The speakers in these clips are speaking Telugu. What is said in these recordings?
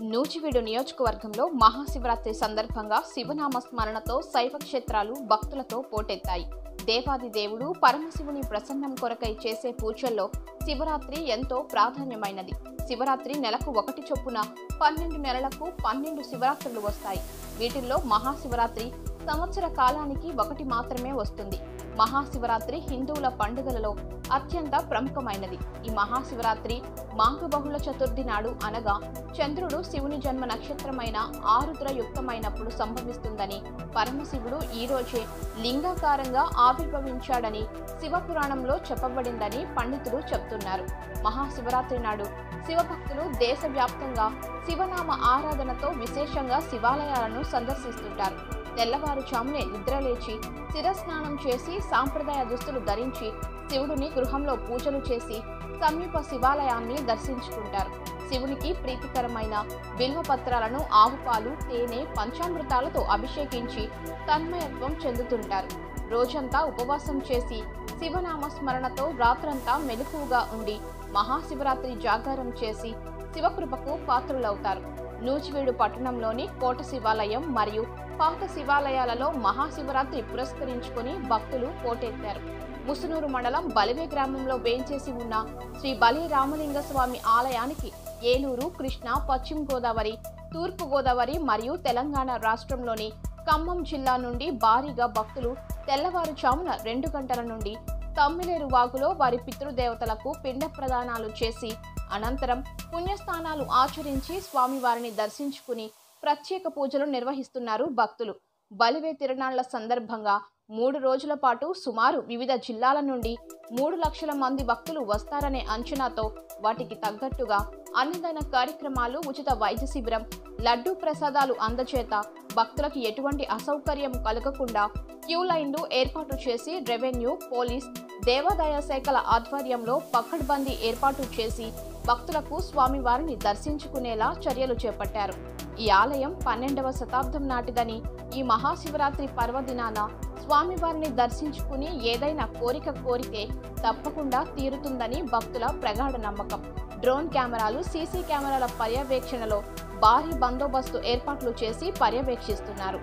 నూజివీడు నియోజకవర్గంలో మహాశివరాత్రి సందర్భంగా శివనామ స్మరణతో శైవ క్షేత్రాలు భక్తులతో పోటెత్తాయి. దేవాది దేవుడు పరమశివుని ప్రసన్నం కొరకై చేసే పూజల్లో శివరాత్రి ఎంతో ప్రాధాన్యమైనది. శివరాత్రి నెలకు 1 చొప్పున 12 నెలలకు 12 శివరాత్రులు వస్తాయి. వీటిల్లో మహాశివరాత్రి సంవత్సర కాలానికి 1 మాత్రమే వస్తుంది. మహాశివరాత్రి హిందువుల పండుగలలో అత్యంత ప్రముఖమైనది. ఈ మహాశివరాత్రి మాఘ బహుళ చతుర్థి నాడు అనగా చంద్రుడు శివుని జన్మ నక్షత్రమైన ఆరుద్రయుక్తమైనప్పుడు సంభవిస్తుందని, పరమశివుడు ఈ రోజే లింగాకారంగా ఆవిర్భవించాడని శివపురాణంలో చెప్పబడిందని పండితులు చెప్తున్నారు. మహాశివరాత్రి నాడు శివభక్తులు దేశవ్యాప్తంగా శివనామ ఆరాధనతో విశేషంగా శివాలయాలను సందర్శిస్తుంటారు. తెల్లవారుజామునే నిద్రలేచి శిరస్నానం చేసి సాంప్రదాయ దుస్తులు ధరించి శివుడిని గృహంలో పూజలు చేసి సమీప శివాలయాన్ని దర్శించుకుంటారు. శివునికి ప్రీతికరమైన బిల్వపత్రాలను ఆవుపాలు, తేనె, పంచామృతాలతో అభిషేకించి తన్మయత్వం చెందుతుంటారు. రోజంతా ఉపవాసం చేసి శివనామ స్మరణతో రాత్రంతా మెలకువగా ఉండి మహాశివరాత్రి జాగారం చేసి శివకృపకు పాత్రులవుతారు. నూజివీడు పట్టణంలోని కోట శివాలయం మరియు పాత శివాలయాలలో మహాశివరాత్రి పురస్కరించుకుని భక్తులు పోటెత్తారు. ముసునూరు మండలం బలివే గ్రామంలో వేంచేసి ఉన్న శ్రీ బలి రామలింగ స్వామి ఆలయానికి ఏలూరు, కృష్ణా, పశ్చిమ గోదావరి, తూర్పు గోదావరి మరియు తెలంగాణ రాష్ట్రంలోని ఖమ్మం జిల్లా నుండి భారీగా భక్తులు తెల్లవారుజామున 2 గంటల నుండి తమ్మిలేరు వాగులో వారి పితృదేవతలకు పిండ ప్రదానాలు చేసి అనంతరం పుణ్యస్థానాలు ఆచరించి స్వామివారిని దర్శించుకుని ప్రత్యేక పూజలు నిర్వహిస్తున్నారు భక్తులు. బలివే తిరునాళ్ల సందర్భంగా 3 రోజుల పాటు సుమారు వివిధ జిల్లాల నుండి 3 లక్షల మంది భక్తులు వస్తారనే అంచనాతో వాటికి తగ్గట్టుగా అన్నదాన కార్యక్రమాలు, ఉచిత వైద్య శిబిరం, లడ్డూ ప్రసాదాలు అందచేత భక్తులకు ఎటువంటి అసౌకర్యం కలగకుండా క్యూ లైన్లు ఏర్పాటు చేసి రెవెన్యూ, పోలీస్, దేవాదాయ శాఖల ఆధ్వర్యంలో పకడ్బందీ ఏర్పాటు చేసి భక్తులకు స్వామివారిని దర్శించుకునేలా చర్యలు చేపట్టారు. ఈ ఆలయం 12వ శతాబ్దం నాటిదని, ఈ మహాశివరాత్రి పర్వదినాన స్వామివారిని దర్శించుకుని ఏదైనా కోరిక కోరితే తప్పకుండా తీరుతుందని భక్తుల ప్రగాఢ నమ్మకం. డ్రోన్ కెమెరాలు, సీసీ కెమెరాల పర్యవేక్షణలో భారీ బందోబస్తు ఏర్పాట్లు చేసి పర్యవేక్షిస్తున్నారు.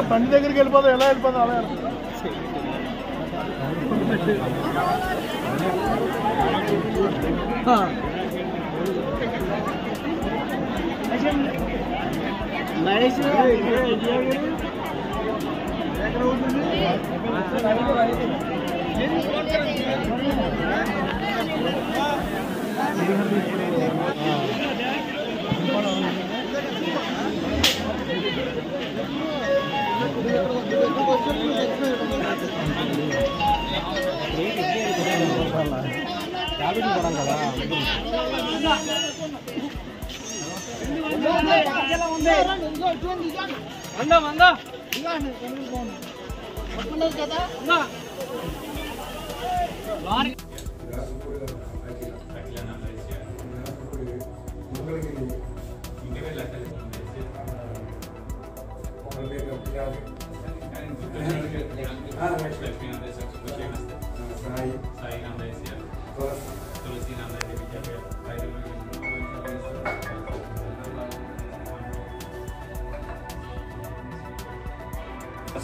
బండి దగ్గరికి వెళ్ళిపోదాం. ఎలా వెళ్ళిపోదాం అలా మహేష్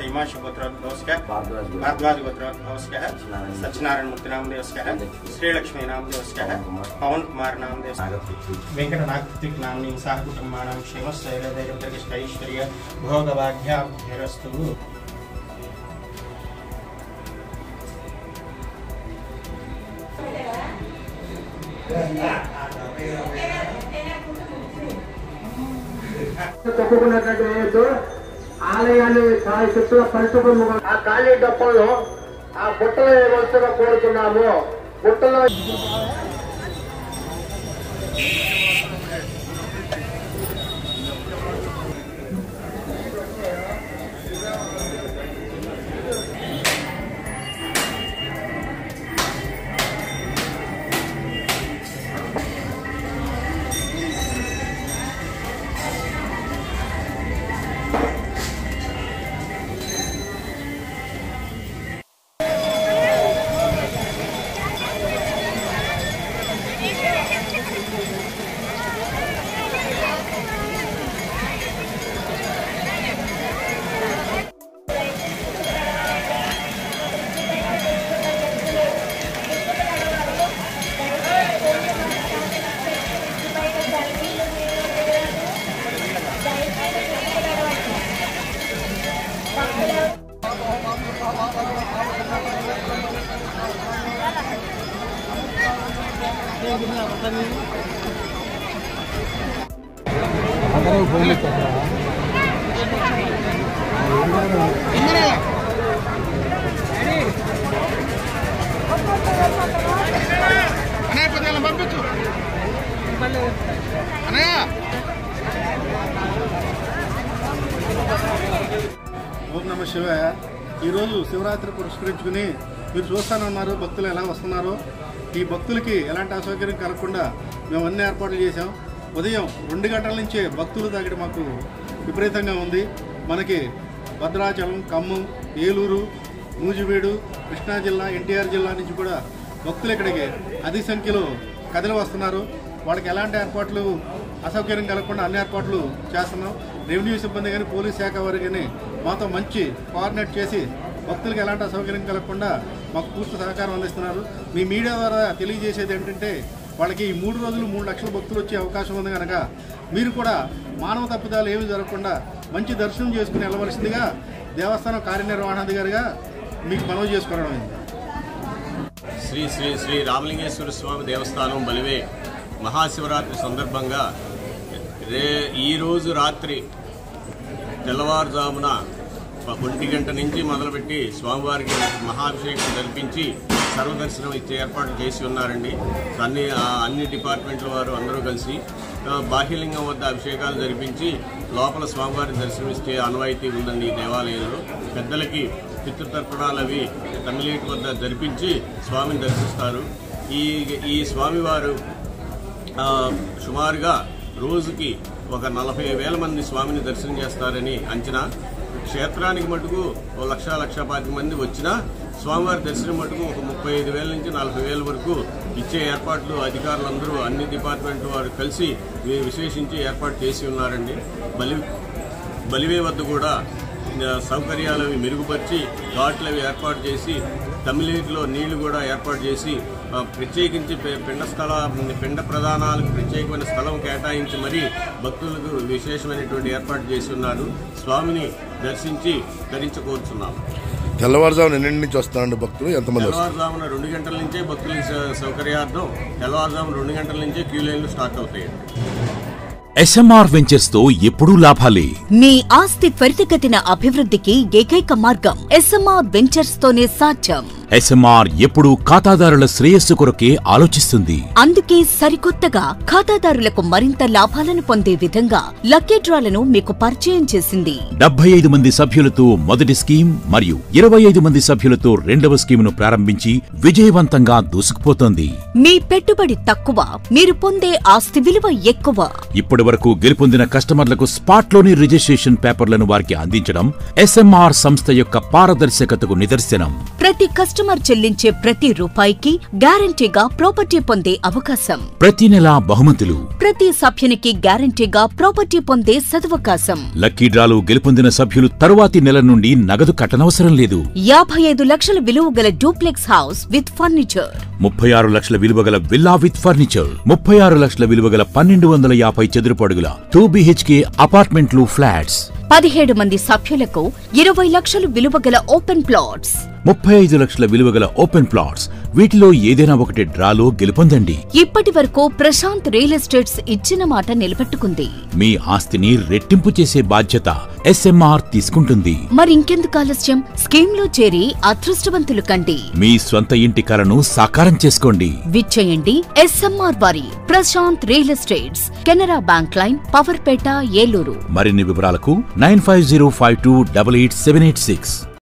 हिमांशु गोत्र नमस्कार, भारद्वाज गोत्र नमस्कार, सत्यनारायण मूर्ति नाम नमस्कार, श्रीलक्ष्मी नाम नमस्कार, पवन कुमार नाम नमस्कार, वेंकटनाथ नामनी सह कुटुंबानां क्षेमस्थैर्यधैर्यैश्वर्य भोगभाग्याभिरस्तु। తప్పకున్నటువంటి ఆలయాన్ని చుట్టూ పరిశుభ్రంగా ఆ ఖాళీ డప్పల్లో ఆ బుట్టలో వేయవలసిగా కోరుతున్నాము. బుట్టలో పంపించు అన్నయ్య. ఓం నమ శివాయ. ఈరోజు శివరాత్రి పురస్కరించుకుని మీరు చూస్తానన్నారు భక్తులు ఎలా వస్తున్నారో. ఈ భక్తులకి ఎలాంటి అసౌకర్యం కలగకుండా మేము అన్ని ఏర్పాట్లు చేశాం. ఉదయం 2 గంటల నుంచే భక్తులు తగ్గడం మాకు విపరీతంగా ఉంది. మనకి భద్రాచలం, ఖమ్మం, ఏలూరు, నూజివీడు, కృష్ణా జిల్లా, ఎన్టీఆర్ జిల్లా నుంచి కూడా భక్తులు ఇక్కడికి అధిక సంఖ్యలో కదిలి వస్తున్నారు. వాళ్ళకి ఎలాంటి ఏర్పాట్లు అసౌకర్యం కలగకుండా అన్ని ఏర్పాట్లు చేస్తున్నాం. రెవెన్యూ సిబ్బంది కానీ పోలీస్ శాఖ వారు కానీ మాతో మంచి కోఆర్డినేట్ చేసి భక్తులకు ఎలాంటి అసౌకర్యం కలగకుండా మాకు పూర్తి సహకారం అందిస్తున్నారు. మీ మీడియా ద్వారా తెలియజేసేది ఏంటంటే వాళ్ళకి ఈ 3 రోజులు 3 లక్షల భక్తులు వచ్చే అవకాశం ఉంది కనుక మీరు కూడా మానవ తప్పిదాలు ఏమి జరగకుండా మంచి దర్శనం చేసుకుని వెళ్ళవలసిందిగా దేవస్థానం కార్యనిర్వహణాధికారిగా మీకు మనవి చేసుకోవడం అయింది. శ్రీ శ్రీ శ్రీ రామలింగేశ్వర స్వామి దేవస్థానం బలివే మహాశివరాత్రి సందర్భంగా ఈరోజు రాత్రి తెల్లవారుజామున 1 గంట నుంచి మొదలుపెట్టి స్వామివారికి మహాభిషేకం జరిపించి సర్వదర్శనం ఇచ్చే ఏర్పాట్లు చేసి ఉన్నారండి. అన్ని డిపార్ట్మెంట్ల వారు అందరూ కలిసి బాహ్యలింగం వద్ద అభిషేకాలు జరిపించి లోపల స్వామివారిని దర్శనమిస్తే ఆనవాయితీ ఉందండి. ఈ దేవాలయంలో పెద్దలకి పితృతర్పణాలు అవి తమిళేటి వద్ద జరిపించి స్వామిని దర్శిస్తారు. ఈ స్వామివారు సుమారుగా రోజుకి ఒక 40,000 మంది స్వామిని దర్శనం చేస్తారని అంచనా. క్షేత్రానికి మటుకు 1,00,00,000 మంది వచ్చినా స్వామివారి దర్శనం మటుకు ఒక 35,000 నుంచి 40,000 వరకు ఇచ్చే ఏర్పాట్లు అధికారులందరూ అన్ని డిపార్ట్మెంట్ వారు కలిసి విశేషించి ఏర్పాటు చేసి ఉన్నారండి. బలివే వద్ద కూడా సౌకర్యాలు అవి మెరుగుపరిచి ఘాట్లు అవి ఏర్పాటు చేసి తమిళేటిలో నీళ్లు కూడా ఏర్పాటు చేసి ప్రత్యేకించి పిండ ప్రదానాలకు ప్రత్యేకమైన స్థలం కేటాయించి మరీ భక్తులకు విశేషమైనటువంటి ఏర్పాటు చేసి ఉన్నారు. స్వామిని దర్శించి ధరించుకోరుచున్నాము. తెల్లవారుజామున ఎన్నింటి నుంచి వస్తారండి భక్తులు? ఎంతమంది? తెల్లవారుజామున 2 గంటల నుంచే భక్తుల సౌకర్యార్థం తెల్లవారుజామున 2 గంటల నుంచే క్యూ లైన్లు స్టార్ట్ అవుతాయండి. ఎస్ఎంఆర్ వెంచర్స్ తో ఎప్పుడూ లాభాలే. మీ ఆస్తి త్వరితగతిన అభివృద్ధికి ఏకైక మార్గం ఎస్ఎంఆర్ వెంచర్స్ తోనే సాధ్యం. ఎస్ఎంఆర్ ఎప్పుడూ ఖాతాదారుల శ్రేయస్సు కొరకే ఆలోచిస్తుంది. అందుకే సరికొత్తగా ఖాతాదారులకు మరింత లాభాలను పొందే విధంగా లక్కీ డ్రాలను మీకు పరిచయం చేసింది. 75 మంది సభ్యులతో మొదటి స్కీమ్ మరియు 25 మంది సభ్యులతో రెండవ స్కీమును ప్రారంభించి విజయవంతంగా దూసుకుపోతోంది. మీ పెట్టుబడి తక్కువ, మీరు పొందే ఆస్తి విలువ ఎక్కువ. ఇప్పటి వరకు గెలుపొందిన కస్టమర్లకు స్పాట్లోని రిజిస్ట్రేషన్ పేపర్లను వారికి అందించడం ఎస్ఎంఆర్ సంస్థ యొక్క పారదర్శకతకు నిదర్శనం. ప్రతి కస్టమర్ చెల్లించే ప్రతి రూపాయికి గ్యారంటీగా ప్రాపర్టీ పొందే అవకాశం. ప్రతి నెలా బహుమతులు. ప్రతి సభ్యునికి గ్యారంటీగా ప్రాపర్టీ పొందే సదవకాశం. లక్కీ డ్రాలు గెలుపొందిన సభ్యులు తరువాతి నెల నుండి నగదు కట్టనవసరం లేదు. 55 లక్షల విలువ గల డూప్లెక్స్ హౌస్ విత్ ఫర్నిచర్, 36 లక్షల విలువ గల విల్లా విత్ ఫర్నిచర్, 36 లక్షల విలువ గల 1250 చదురపు అడుగుల 2 BHK అపార్ట్మెంట్లు, ఫ్లాట్స్. 17 మంది సభ్యులకు 20 లక్షలు విలువ గల ఓపెన్ ప్లాట్స్, 35 లక్షల విలువ గల ఓపెన్ ప్లాట్స్, వీటిలో ఏదైనా ఒకటి డ్రాలో గెలుపొందండి. ఇప్పటి వరకు ప్రశాంత్ రియల్ ఎస్టేట్స్ ఇచ్చిన మాట నిలబెట్టుకుంది. మీ ఆస్తిని రెట్టింపు చేసే బాధ్యత SMR తీసుకుంటుంది. మరింకెందుకు ఆలస్యం? స్కీమ్ లో చేరి అదృష్టవంతులు కండి. మీ స్వంత ఇంటి కలను సాకారం చేసుకోండి. విచ్చేయండి SMR వారి Prashant real estates, Canara bank line, Powerpet, Eluru. మరిన్ని వివరాలకు 9505288786.